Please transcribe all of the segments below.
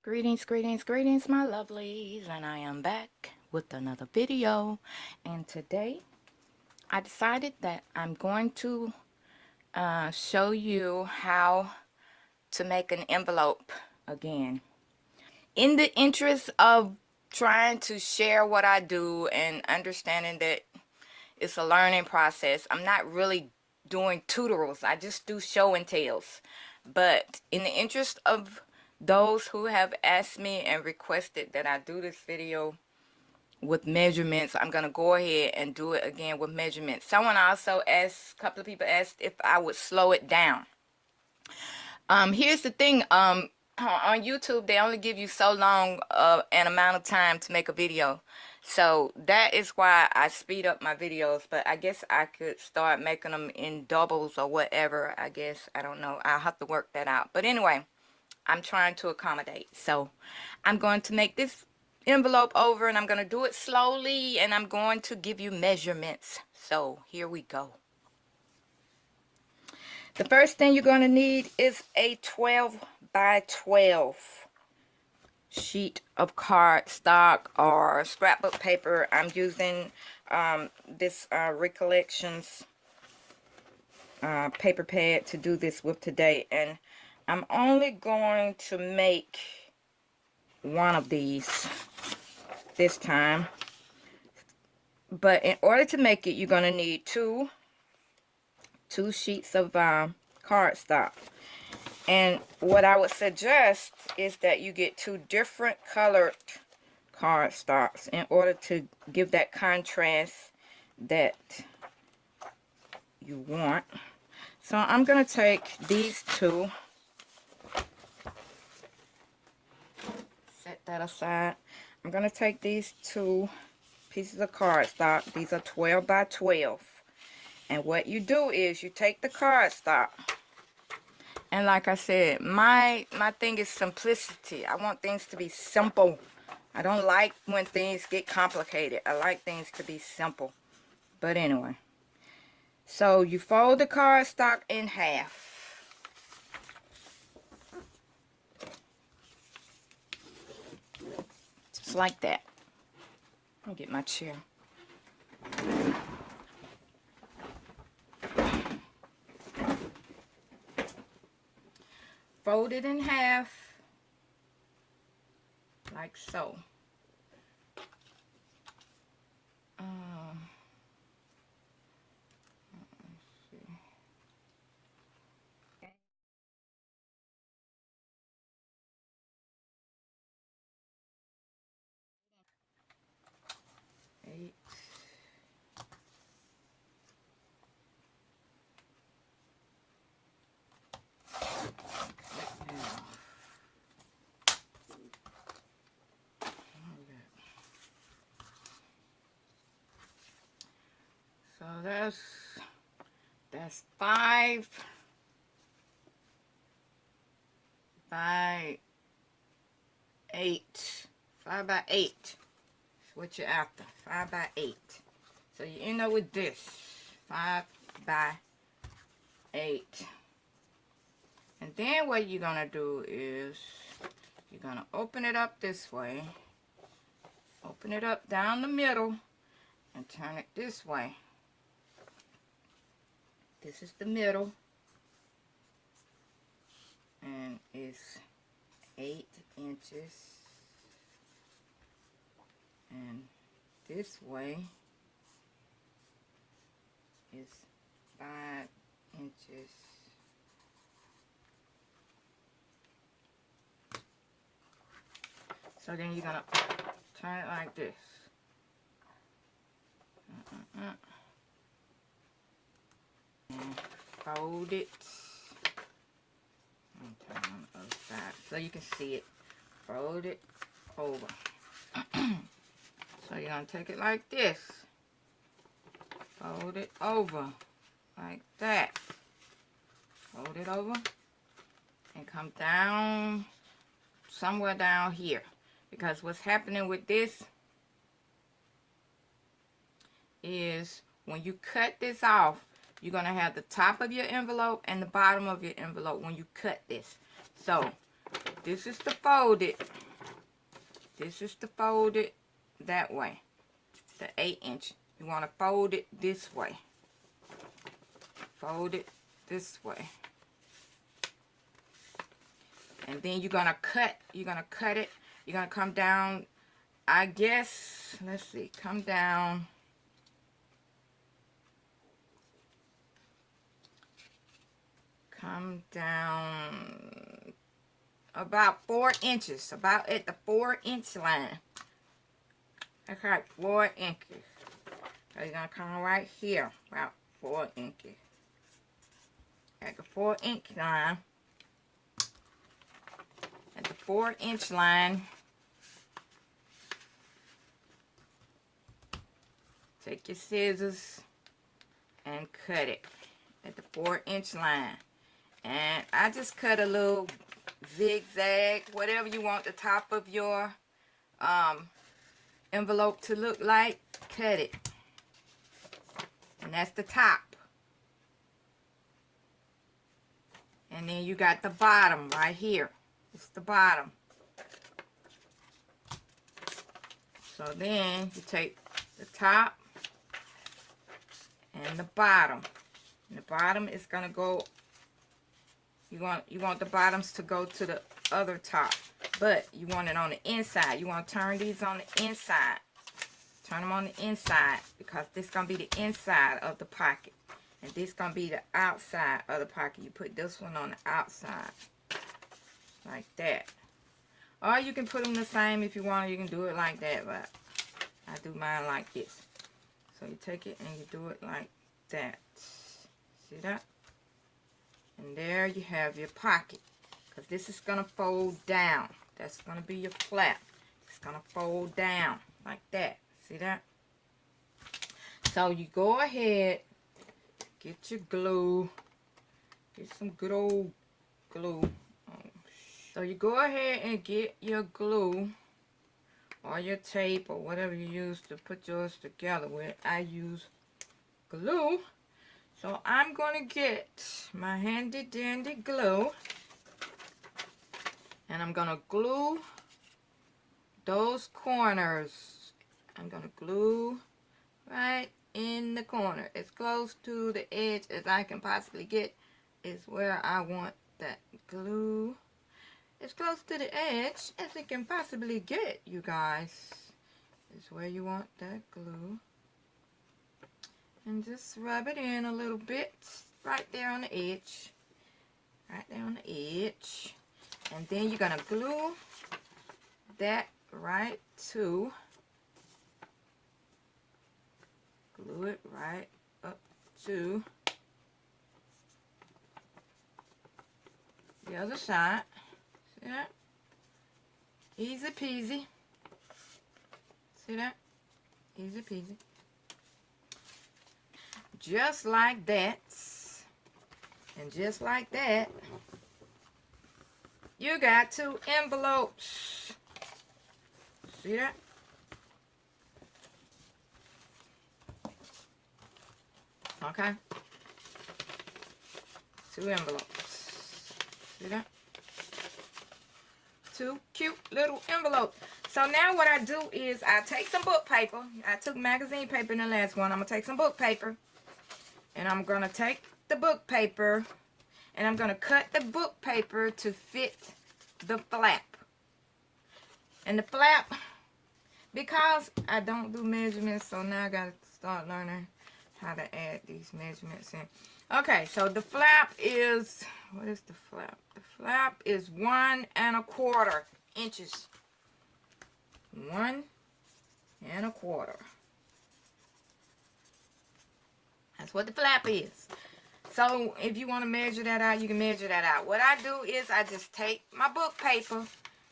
Greetings, greetings, greetings, my lovelies, and I am back with another video. And today I decided that I'm going to show you how to make an envelope again. In the interest of trying to share what I do and understanding that it's a learning process, I'm not really doing tutorials. I just do show and tells. But in the interest of those who have asked me and requested that I do this video with measurements, I'm going to go ahead and do it again with measurements. Someone also asked, a couple of people asked if I would slow it down. Here's the thing, on YouTube, they only give you so long an amount of time to make a video. So that is why I speed up my videos, but I guess I could start making them in doubles or whatever. I guess, I don't know. I'll have to work that out. But anyway, I'm trying to accommodate. So I'm going to make this envelope over, and I'm going to do it slowly, and I'm going to give you measurements. So here we go. The first thing you're going to need is a 12 by 12 sheet of cardstock or scrapbook paper. I'm using this Recollections paper pad to do this with today, and I'm only going to make one of these this time. But in order to make it, you're going to need two sheets of cardstock. And what I would suggest is that you get two different colored cardstocks in order to give that contrast that you want. So I'm going to take these two, set that aside. I'm going to take these two pieces of cardstock. These are 12 by 12. And what you do is you take the cardstock, and like I said, my thing is simplicity. I want things to be simple. I don't like when things get complicated. I like things to be simple. But anyway, so you fold the cardstock in half. Just like that. Let me get my chair. Fold it in half, like so. Let's see. Eight. So that's 5 by 8. 5 by 8 is what you're after. 5 by 8. So you end up with this. 5 by 8. And then what you're going to do is you're going to open it up this way. Open it up down the middle and turn it this way. This is the middle. And it's 8 inches. And this way is 5 inches. So then you're gonna turn it like this. And fold it. And turn it on the other side so you can see it. Fold it over. So you're gonna take it like this. Fold it over like that. Fold it over and come down somewhere down here. Because what's happening with this is when you cut this off, you're going to have the top of your envelope and the bottom of your envelope when you cut this. So This is to fold it. This is to fold it that way. The 8-inch. You want to fold it this way. Fold it this way. And then you're going to cut. You're going to cut it. You're going to come down, I guess, let's see, come down. Come down about 4 inches. About at the 4-inch line. Okay, 4 inches. So you're going to come right here. About 4 inches. At the 4-inch line. At the 4-inch line. Take your scissors and cut it at the 4-inch line. And I just cut a little zigzag, whatever you want the top of your envelope to look like, cut it. And that's the top. And then you got the bottom right here. It's the bottom. So then you take the top and the bottom. And the bottom is gonna go. You want the bottoms to go to the other top, but you want it on the inside. You want to turn these on the inside. Turn them on the inside because this is gonna be the inside of the pocket, and this is gonna be the outside of the pocket. You put this one on the outside, like that. Or you can put them the same if you want. You can do it like that, but I do mine like this. So you take it and you do it like that. See that? And there you have your pocket. Because this is going to fold down. That's going to be your flap. It's going to fold down like that. See that? So you go ahead, get your glue. Get some good old glue. So you go ahead and get your glue or your tape or whatever you use to put yours together with. I use glue. So I'm going to get my handy dandy glue, and I'm going to glue those corners. I'm going to glue right in the corner. As close to the edge as I can possibly get is where I want that glue. As close to the edge as it can possibly get, you guys, is where you want that glue. And just rub it in a little bit right there on the edge. Right there on the edge. And then you're going to glue that right to. Glue it right up to the other side. See that? Easy peasy. See that? Easy peasy. Just like that, and just like that, you got 2 envelopes. See that? Okay. 2 envelopes. See that? 2 cute little envelopes. So now what I do is I take some book paper. I took magazine paper in the last one. I'm going to take some book paper. And I'm going to take the book paper and I'm going to cut the book paper to fit the flap. And the flap, because I don't do measurements, so now I got to start learning how to add these measurements in. Okay, so the flap is, what is the flap? The flap is 1 1/4 inches. 1 1/4. That's what the flap is. So if you want to measure that out, you can measure that out. What I do is I just take my book paper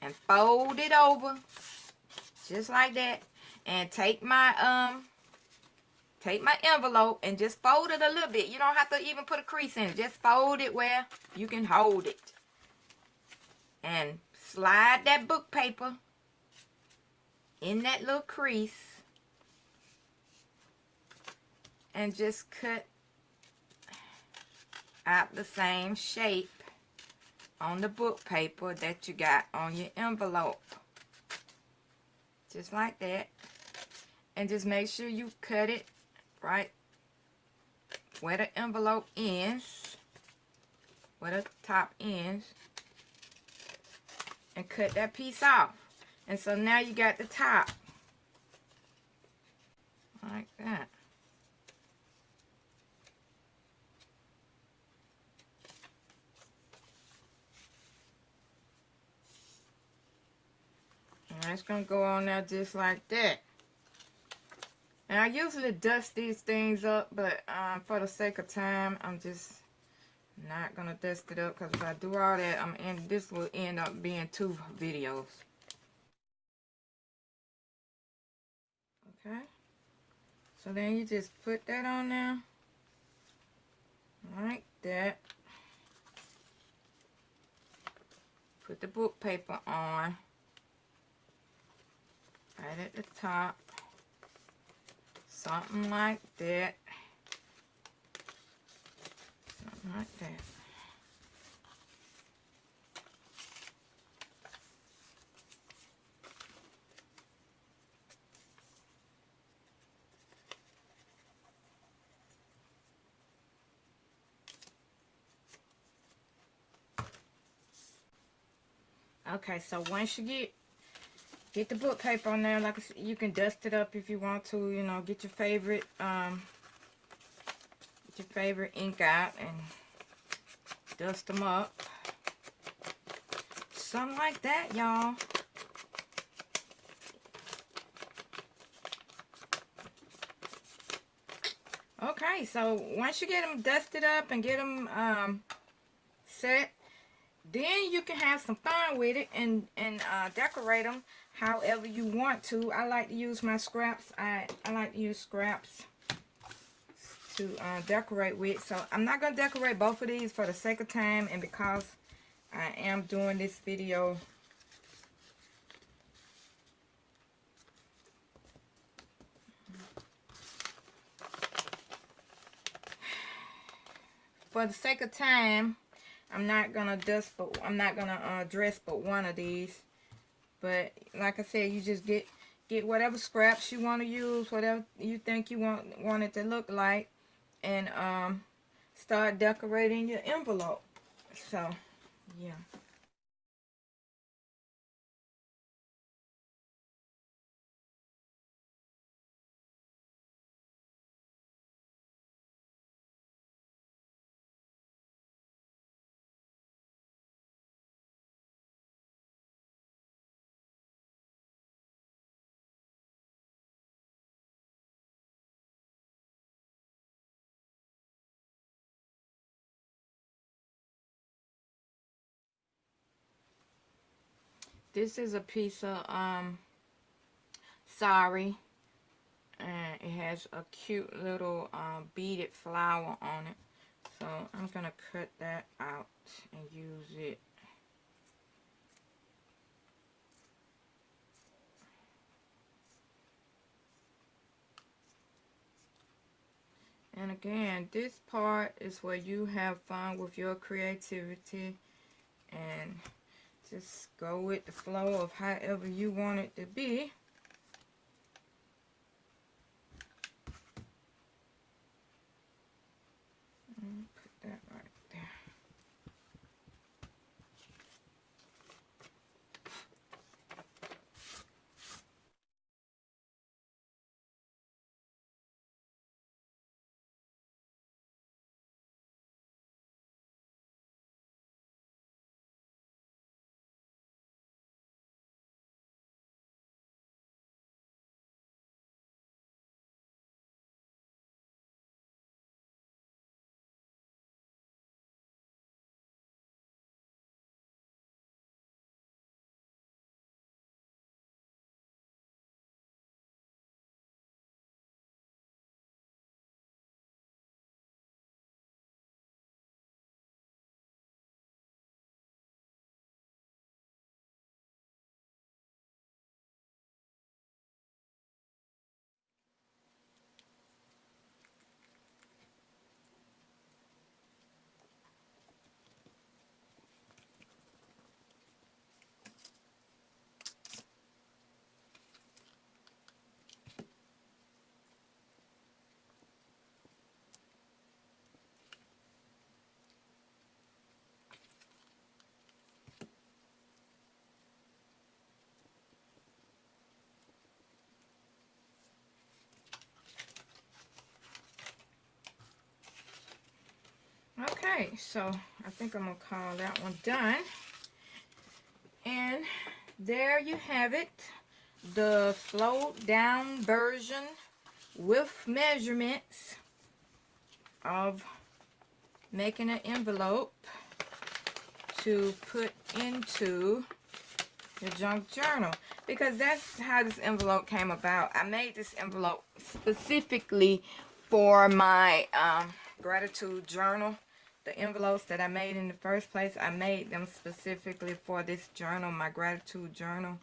and fold it over just like that, and take my envelope and just fold it a little bit. You don't have to even put a crease in it. Just fold it where you can hold it. And slide that book paper in that little crease. And just cut out the same shape on the book paper that you got on your envelope. Just like that. And just make sure you cut it right where the envelope ends, where the top ends, and cut that piece off. And so now you got the top like that. And that's gonna go on there just like that. And I usually dust these things up, but for the sake of time, I'm just not gonna dust it up, because if I do all that, this will end up being 2 videos. Okay, so then you just put that on there like that. Put the book paper on right at the top, something like that, something like that. Okay, so once you get the book paper on there, like I said, you can dust it up if you want to. You know, get your favorite ink out and dust them up. Something like that, y'all. Okay, so once you get them dusted up and get them set, then you can have some fun with it and decorate them however you want to. I like to use my scraps. I like to use scraps to decorate with. So I'm not going to decorate both of these for the sake of time, and because I am doing this video for the sake of time, I'm not gonna dress but one of these. But like I said, you just get whatever scraps you want to use, whatever you think you want it to look like, and start decorating your envelope. So yeah. This is a piece of sari, and it has a cute little beaded flower on it. So I'm gonna cut that out and use it. And again, this part is where you have fun with your creativity and just go with the flow of however you want it to be. Put that right there. Okay, so I think I'm going to call that one done. And there you have it. The slowed down version with measurements of making an envelope to put into the junk journal, because that's how this envelope came about. I made this envelope specifically for my gratitude journal. The envelopes that I made in the first place, I made them specifically for this journal, my gratitude journal.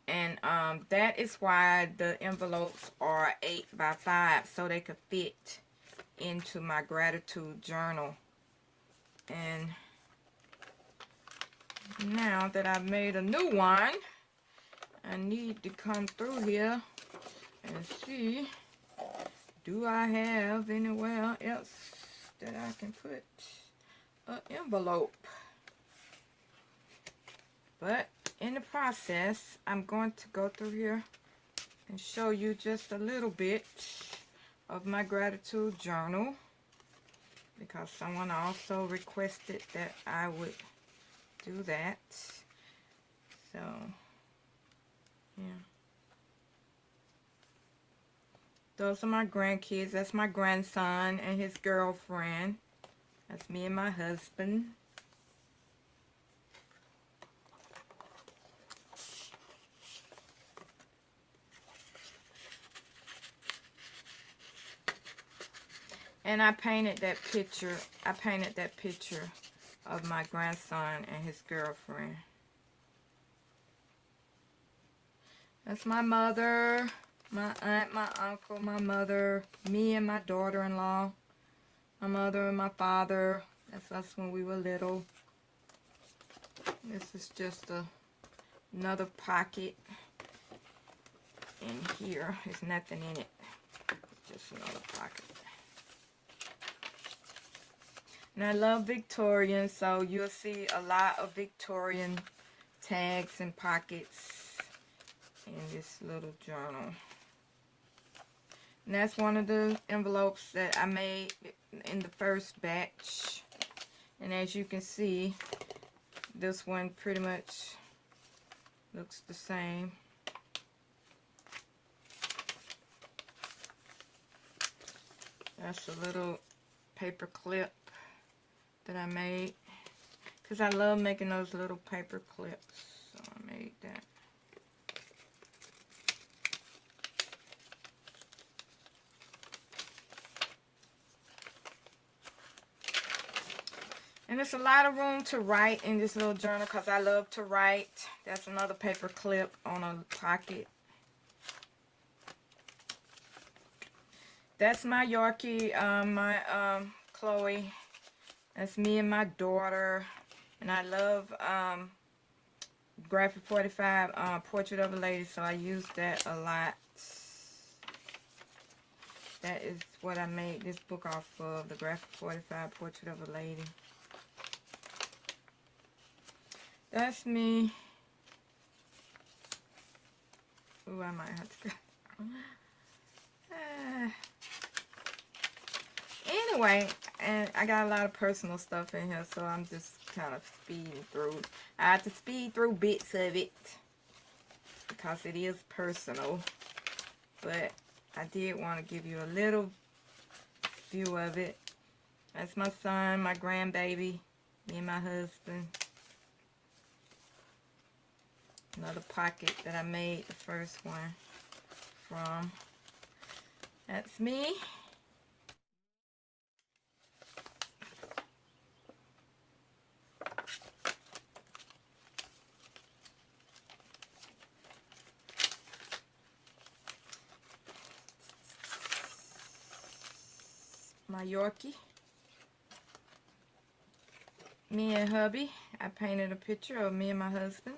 And that is why the envelopes are 8 by 5, so they could fit into my gratitude journal. And now that I've made a new one, I need to come through here and see, do I have anywhere else that I can put an envelope? But in the process, I'm going to go through here and show you just a little bit of my gratitude journal, because someone also requested that I would do that. So yeah, those are my grandkids. That's my grandson and his girlfriend. That's me and my husband. And I painted that picture. I painted that picture of my grandson and his girlfriend. That's my mother, my aunt, my uncle, my mother, me and my daughter-in-law, my mother and my father. That's us when we were little. This is just another pocket in here. There's nothing in it. Just another pocket. And I love Victorian, so you'll see a lot of Victorian tags and pockets in this little journal. And that's one of the envelopes that I made in the first batch. And as you can see, this one pretty much looks the same. That's a little paper clip that I made, because I love making those little paper clips, so I made that. And there's a lot of room to write in this little journal, because I love to write. That's another paper clip on a pocket. That's my Yorkie, Chloe. That's me and my daughter. And I love Graphic 45 Portrait of a Lady, so I use that a lot. That is what I made this book off of, the Graphic 45 Portrait of a Lady. That's me. Ooh, I might have to go. Anyway, and I got a lot of personal stuff in here, so I'm just kind of speeding through. I have to speed through bits of it because it is personal, but I did want to give you a little view of it. That's my son, my grandbaby, me and my husband. Another pocket that I made the first one from. That's me. My Yorkie. Me and hubby. I painted a picture of me and my husband.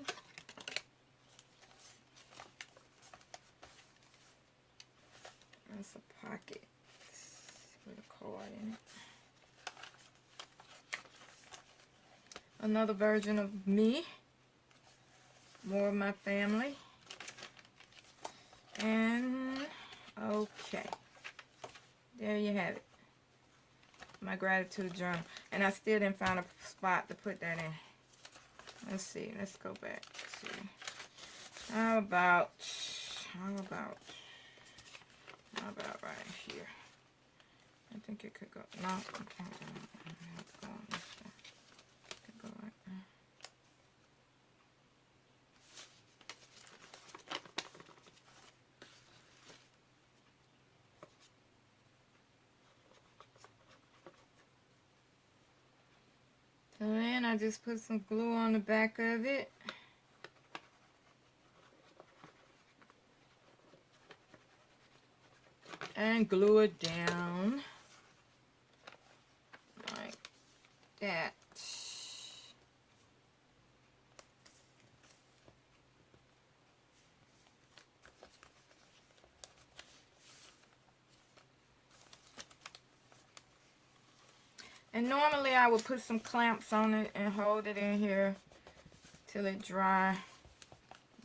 That's a pocket with a card in it. Another version of me. More of my family. And okay. There you have it. my gratitude journal. And I still didn't find a spot to put that in. Let's see. Let's go back. Let's see. How about right here? I think it could go. No, it can't go. It has to go on this side. It could go right there. So then I just put some glue on the back of it. And glue it down like that. And normally I would put some clamps on it and hold it in here till it dry.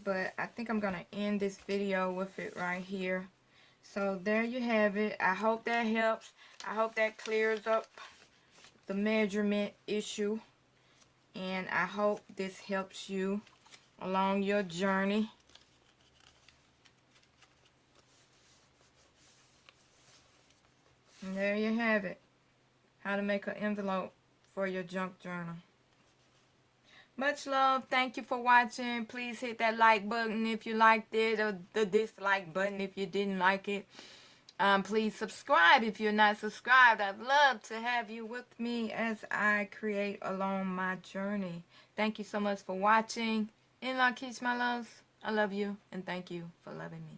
But I think I'm going to end this video with it right here. So there you have it. I hope that helps. I hope that clears up the measurement issue. And I hope this helps you along your journey. And there you have it. How to make an envelope for your junk journal. Much love. Thank you for watching. Please hit that like button if you liked it, or the dislike button if you didn't like it. Please subscribe if you're not subscribed. I'd love to have you with me as I create along my journey. Thank you so much for watching. In Lakeisha, my loves, I love you and thank you for loving me.